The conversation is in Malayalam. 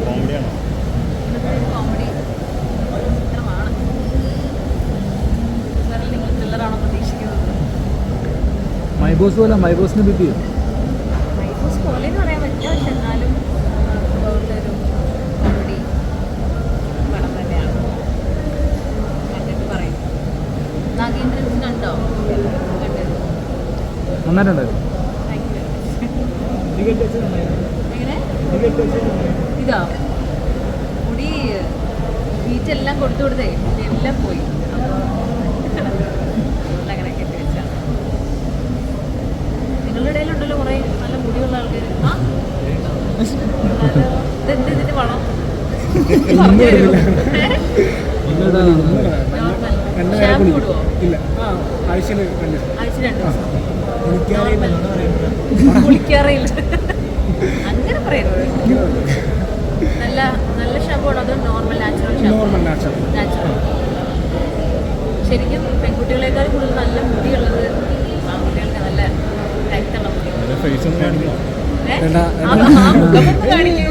കോമഡിയാണോ? കോമഡി ചിത്രമാണ്. നിങ്ങൾ ത്രില്ലറാണോ പ്രതീക്ഷിക്കുന്നത്? മൈബോസ് പോലെ മൈബോസിന് ബിബിയോ? മൈബോസ് പോലെ എന്ന് പറയാൻ പറ്റില്ല, പക്ഷെ എന്നാലും ഒരു കോമഡി പടം തന്നെയാണ്. കണ്ടിട്ട് പറയും. നാഗേന്ദ്രൻ കണ്ടോ? കണ്ടത് നന്നായിട്ടുണ്ടായിരുന്നു. എങ്ങനെ ഇതാ മുടി ബീറ്റെല്ലാം കൊടുത്തേ എല്ലാം പോയി. അപ്പോൾ അങ്ങനെ കെട്ടി വെച്ചാണ്. നിങ്ങളുടെ ഇടയിലുണ്ടല്ലോ കുറേ നല്ല മുടിയുള്ള ആൾക്കാർ. ആ ഇതെന്ത് ഇതിൻ്റെ വളം ഷാമ്പു ഇടുവോ? ആഴ്ച 2 ദിവസം കുളിക്കാറില്ല. അങ്ങനെ പറയരുത്. നല്ല നല്ല ഷാമ്പു ആണോ അതോ നോർമൽ നാച്ചുറൽ ഷാമ്പു? നാച്ചുറൽ. ശരിക്കും പെൺകുട്ടികളെക്കാൾ കൂടുതൽ നല്ല മുടിയുള്ളത് ആൺകുട്ടികൾക്ക്. നല്ല രക്തമുള്ള മുടി. ഫേസ് ഒന്നും കാണിക്കണം. മുഖമൊന്നും കാണിക്കൂ.